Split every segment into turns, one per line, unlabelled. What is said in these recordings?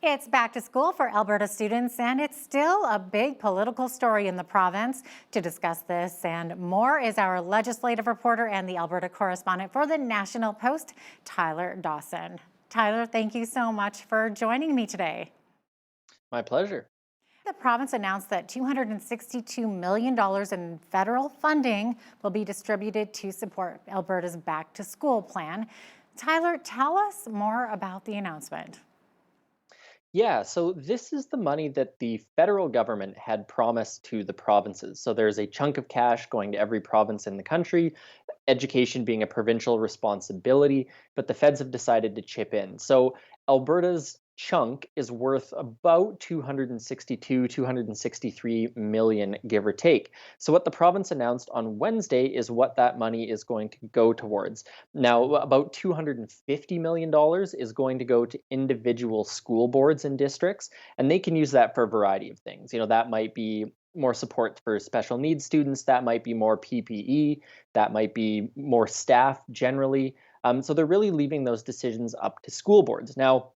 It's back to school for Alberta students, and it's still a big political story in the province. To discuss this and more is our legislative reporter and the Alberta correspondent for the National Post, Tyler Dawson. Tyler, thank you so much for joining me today.
My pleasure.
The province announced that $262 million in federal funding will be distributed to support Alberta's back to school plan. Tyler, tell us more about the announcement.
Yeah, so this is the money that the federal government had promised to the provinces. So there's a chunk of cash going to every province in the country, education being a provincial responsibility, but the feds have decided to chip in. So Alberta's chunk is worth about 262, 263 million, give or take. So what the province announced on Wednesday is what that money is going to go towards. Now, about $250 million is going to go to individual school boards and districts, and they can use that for a variety of things. That might be more support for special needs students, that might be more PPE, that might be more staff generally. So they're really leaving those decisions up to school boards. Now,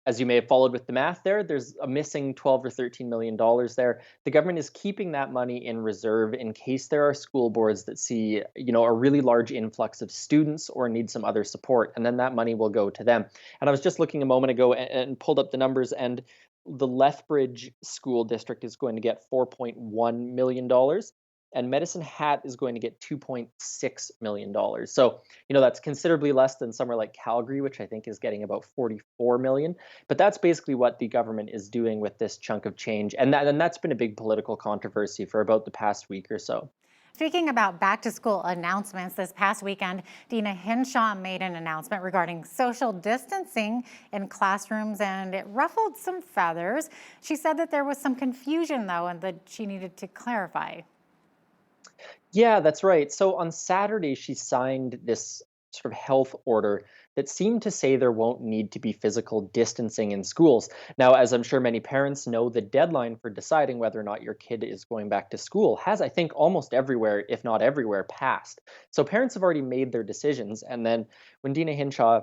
as you may have followed with the math there's a missing 12 or $13 million there. The government is keeping that money in reserve in case there are school boards that see, a really large influx of students or need some other support, and then that money will go to them. And I was just looking a moment ago and pulled up the numbers, and the Lethbridge School District is going to get $4.1 million, and Medicine Hat is going to get $2.6 million. So, that's considerably less than somewhere like Calgary, which I think is getting about 44 million. But that's basically what the government is doing with this chunk of change. And that's been a big political controversy for about the past week or so.
Speaking about back to school announcements, this past weekend, Deena Hinshaw made an announcement regarding social distancing in classrooms, and it ruffled some feathers. She said that there was some confusion, though, and that she needed to clarify.
Yeah, that's right. So on Saturday, she signed this sort of health order that seemed to say there won't need to be physical distancing in schools. Now, as I'm sure many parents know, the deadline for deciding whether or not your kid is going back to school has, I think, almost everywhere, if not everywhere, passed. So parents have already made their decisions. And then when Deena Hinshaw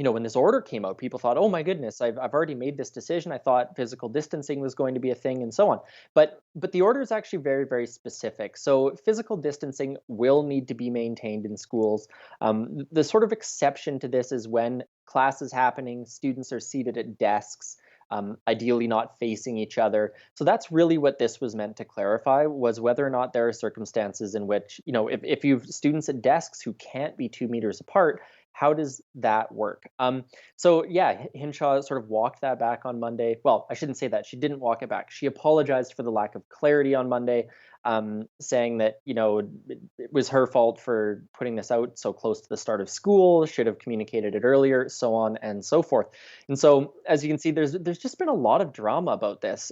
when this order came out, people thought, "Oh my goodness, I've already made this decision. I thought physical distancing was going to be a thing," and so on. But the order is actually very, very specific. So physical distancing will need to be maintained in schools. The sort of exception to this is when class is happening, students are seated at desks, ideally not facing each other. So that's really what this was meant to clarify, was whether or not there are circumstances in which, if you've students at desks who can't be 2 meters apart, how does that work? So yeah, Hinshaw sort of walked that back on Monday. Well, I shouldn't say that. She didn't walk it back. She apologized for the lack of clarity on Monday, saying that, it was her fault for putting this out so close to the start of school, should have communicated it earlier, so on and so forth. And so, as you can see, there's just been a lot of drama about this.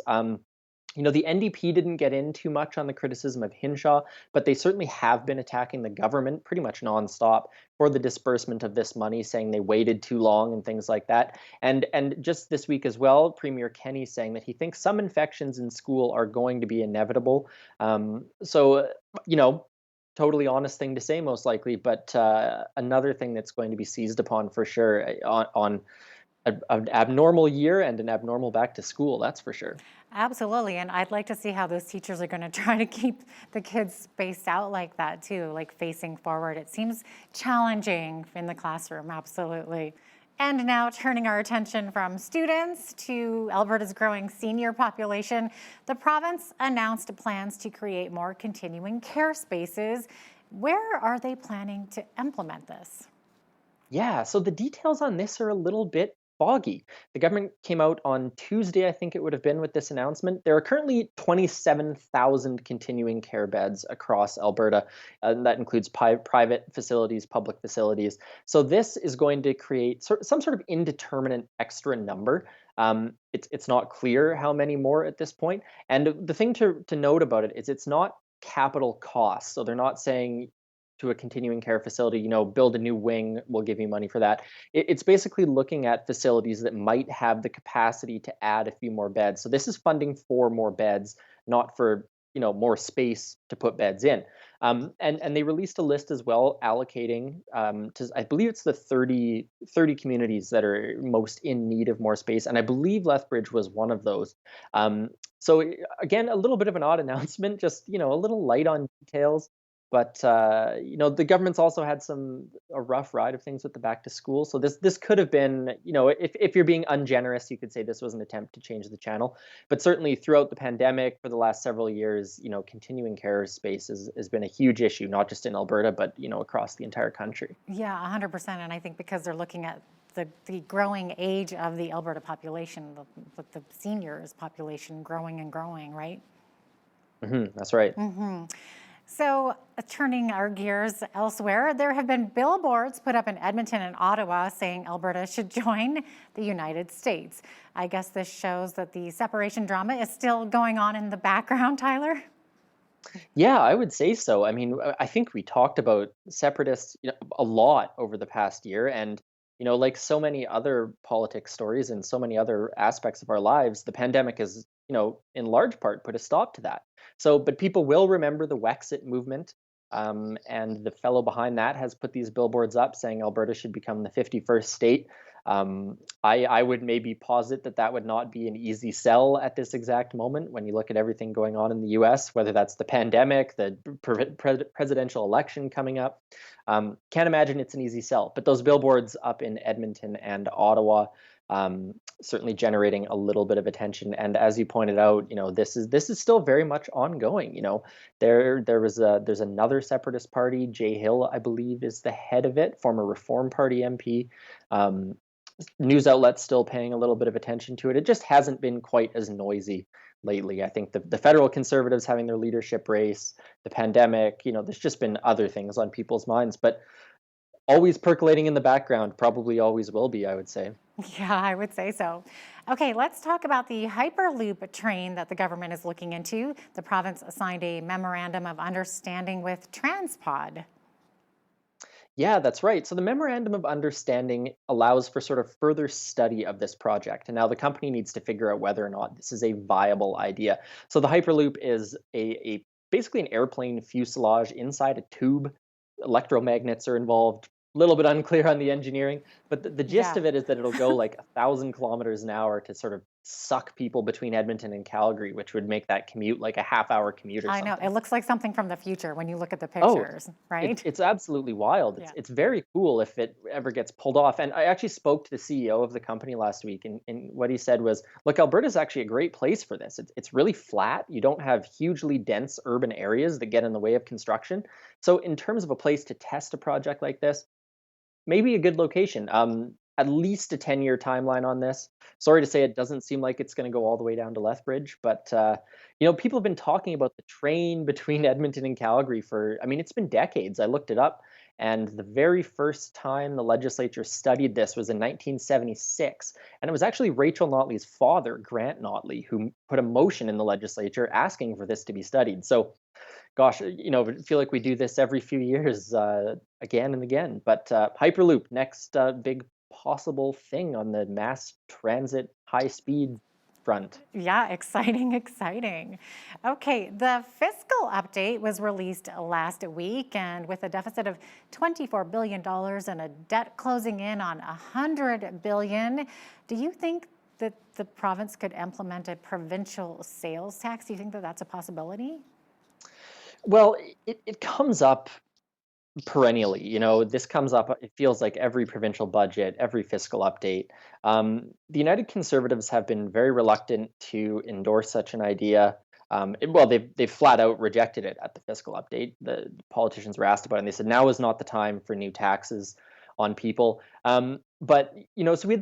The NDP didn't get in too much on the criticism of Hinshaw, but they certainly have been attacking the government pretty much nonstop for the disbursement of this money, saying they waited too long and things like that. And just this week as well, Premier Kenney saying that he thinks some infections in school are going to be inevitable. Totally honest thing to say, most likely, but another thing that's going to be seized upon for sure on an abnormal year and an abnormal back to school, that's for sure.
Absolutely. And I'd like to see how those teachers are going to try to keep the kids spaced out like that, too, like facing forward. It seems challenging in the classroom. Absolutely. And now turning our attention from students to Alberta's growing senior population, the province announced plans to create more continuing care spaces. Where are they planning to implement this?
Yeah, so the details on this are a little bit foggy. The government came out on Tuesday, I think it would have been, with this announcement. There are currently 27,000 continuing care beds across Alberta, and that includes private facilities, public facilities. So this is going to create some sort of indeterminate extra number. It's not clear how many more at this point. And the thing to note about it is it's not capital costs. So they're not saying to a continuing care facility, build a new wing, we'll give you money for that. It's basically looking at facilities that might have the capacity to add a few more beds. So this is funding for more beds, not for more space to put beds in. And they released a list as well, allocating to, I believe it's the 30 communities that are most in need of more space. And I believe Lethbridge was one of those. Again, a little bit of an odd announcement, just, a little light on details. But the government's also had a rough ride of things with the back to school. So this could have been, if you're being ungenerous, you could say this was an attempt to change the channel. But certainly throughout the pandemic for the last several years, continuing care space has been a huge issue, not just in Alberta, but across the entire country.
Yeah, 100%. And I think because they're looking at the growing age of the Alberta population, the seniors population growing and growing, right?
That's right.
So, turning our gears elsewhere, there have been billboards put up in Edmonton and Ottawa saying Alberta should join the United States. I guess this shows that the separation drama is still going on in the background, Tyler?
Yeah, I would say so. I mean, I think we talked about separatists, a lot over the past year, and like so many other politics stories and so many other aspects of our lives, the pandemic has, in large part put a stop to that. So, but people will remember the Wexit movement, and the fellow behind that has put these billboards up saying Alberta should become the 51st state. I would maybe posit that would not be an easy sell at this exact moment when you look at everything going on in the US, whether that's the pandemic, the presidential election coming up. Can't imagine it's an easy sell. But those billboards up in Edmonton and Ottawa, certainly generating a little bit of attention. And as you pointed out, this is still very much ongoing. There's another separatist party, Jay Hill, I believe, is the head of it, former Reform Party MP. News outlets still paying a little bit of attention to it. It just hasn't been quite as noisy lately. I think the federal Conservatives having their leadership race, the pandemic, there's just been other things on people's minds, but always percolating in the background, probably always will be, I would say.
Yeah, I would say so. Okay, let's talk about the Hyperloop train that the government is looking into. The province signed a memorandum of understanding with Transpod.
Yeah, that's right. So the memorandum of understanding allows for sort of further study of this project. And now the company needs to figure out whether or not this is a viable idea. So the Hyperloop is a basically an airplane fuselage inside a tube. Electromagnets are involved. A little bit unclear on the engineering, but the gist
Yeah.
of it is that it'll go like 1,000 kilometers an hour to sort of suck people between Edmonton and Calgary, which would make that commute like a half-hour commute or
I know.
something.
It looks like something from the future when you look at the
Oh,
pictures, right?
it's absolutely wild.
Yeah.
It's very cool if it ever gets pulled off. And I actually spoke to the CEO of the company last week, and what he said was, look, Alberta's actually a great place for this. It's really flat. You don't have hugely dense urban areas that get in the way of construction. So in terms of a place to test a project like this, maybe a good location. At least a 10-year timeline on this. Sorry to say it doesn't seem like it's going to go all the way down to Lethbridge, but people have been talking about the train between Edmonton and Calgary it's been decades. I looked it up, and the very first time the legislature studied this was in 1976, and it was actually Rachel Notley's father, Grant Notley, who put a motion in the legislature asking for this to be studied. So gosh, I feel like we do this every few years, again and again. But Hyperloop, next big possible thing on the mass transit high speed front.
Yeah, exciting, exciting. Okay, the fiscal update was released last week, and with a deficit of $24 billion and a debt closing in on $100 billion, do you think that the province could implement a provincial sales tax? Do you think that that's a possibility?
Well, it comes up perennially. This comes up, it feels like every provincial budget, every fiscal update. The United Conservatives have been very reluctant to endorse such an idea. They've flat out rejected it at the fiscal update. The politicians were asked about it, and they said now is not the time for new taxes on people. So we had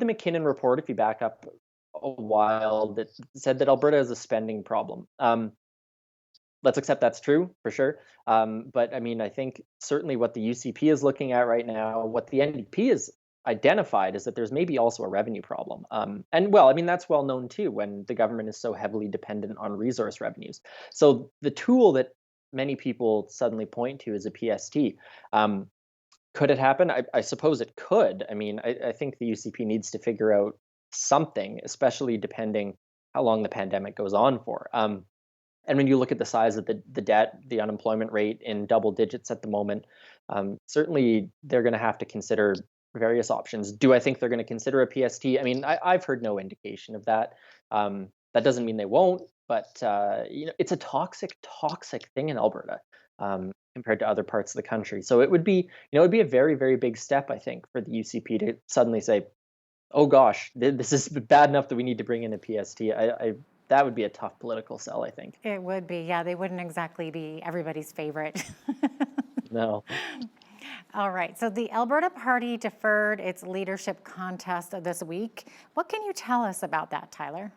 the McKinnon report, if you back up a while, that said that Alberta has a spending problem. Let's accept that's true for sure. But I mean, I think certainly what the UCP is looking at right now, what the NDP has identified is that there's maybe also a revenue problem. That's well known too when the government is so heavily dependent on resource revenues. So the tool that many people suddenly point to is a PST. Could it happen? I suppose it could. I think the UCP needs to figure out something, especially depending how long the pandemic goes on for. And when you look at the size of the debt, the unemployment rate in double digits at the moment, certainly they're going to have to consider various options. Do I think they're going to consider a PST? I mean, I've heard no indication of that. That doesn't mean they won't, but it's a toxic thing in Alberta compared to other parts of the country. So it would be, it would be a very, very big step, I think, for the UCP to suddenly say, "Oh gosh, this is bad enough that we need to bring in a PST." That would be a tough political sell, I think.
It would be, yeah, they wouldn't exactly be everybody's favorite.
No.
All right, so the Alberta Party deferred its leadership contest this week. What can you tell us about that, Tyler?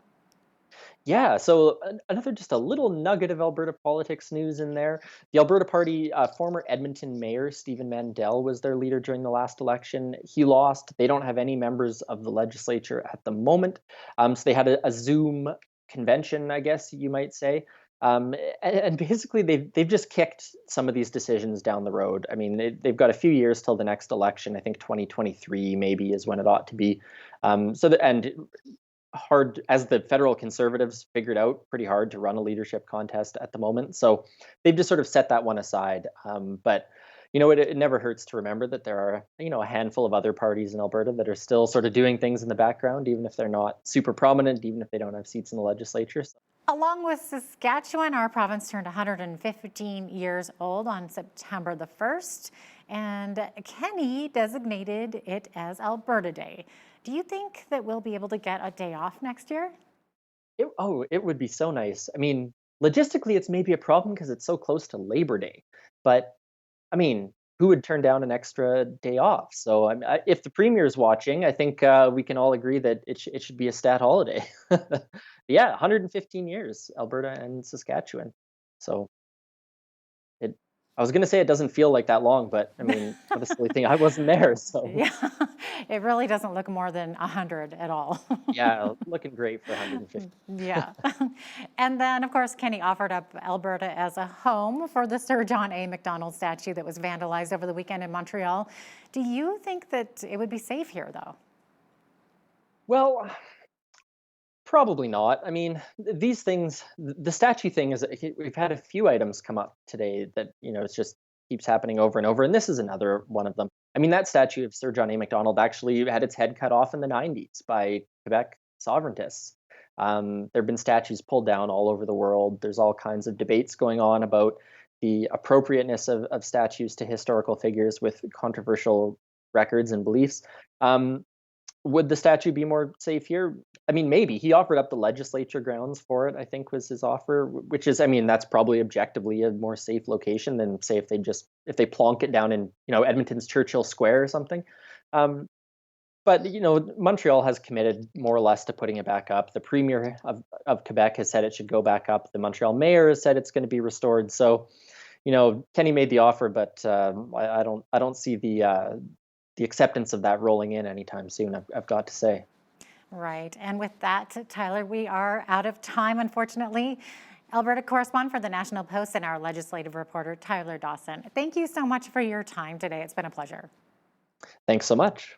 Yeah, so another just a little nugget of Alberta politics news in there. The Alberta Party, former Edmonton Mayor Stephen Mandel was their leader during the last election. He lost. They don't have any members of the legislature at the moment. So they had a Zoom convention, I guess you might say. And basically, they've just kicked some of these decisions down the road. I mean, they've got a few years till the next election. I think 2023 maybe is when it ought to be. And hard as the federal Conservatives figured out pretty hard to run a leadership contest at the moment. So they've just sort of set that one aside. But it never hurts to remember that there are a handful of other parties in Alberta that are still sort of doing things in the background, even if they're not super prominent, even if they don't have seats in the legislature.
Along with Saskatchewan, our province turned 115 years old on September the 1st, and Kenny designated it as Alberta Day. Do you think that we'll be able to get a day off next year?
It would be so nice. I mean, logistically, it's maybe a problem because it's so close to Labor Day. But I mean, who would turn down an extra day off? So if the premier is watching, I think we can all agree that it should be a stat holiday. Yeah, 115 years, Alberta and Saskatchewan. So I was going to say it doesn't feel like that long, but I mean, what a silly thing. I wasn't there, so
Yeah, it really doesn't look more than 100 at all.
yeah, looking great for 150.
Yeah. And then, of course, Kenny offered up Alberta as a home for the Sir John A MacDonald statue that was vandalized over the weekend in Montreal. Do you think that it would be safe here, though?
Well, probably not. I mean, these things, the statue thing is, we've had a few items come up today that, it's just keeps happening over and over. And this is another one of them. I mean, that statue of Sir John A. MacDonald actually had its head cut off in the 90s by Quebec sovereigntists. There have been statues pulled down all over the world. There's all kinds of debates going on about the appropriateness of statues to historical figures with controversial records and beliefs. Would the statue be more safe here? I mean, maybe. He offered up the legislature grounds for it, I think was his offer, which is, I mean, that's probably objectively a more safe location than, say, if they plonk it down in, Edmonton's Churchill Square or something. But, Montreal has committed more or less to putting it back up. The premier of Quebec has said it should go back up. The Montreal mayor has said it's going to be restored. So, Kenny made the offer, but I don't see the acceptance of that rolling in anytime soon, I've got to say.
Right. And with that, Tyler, we are out of time, unfortunately. Alberta correspondent for the National Post and our legislative reporter, Tyler Dawson. Thank you so much for your time today. It's been a pleasure.
Thanks so much.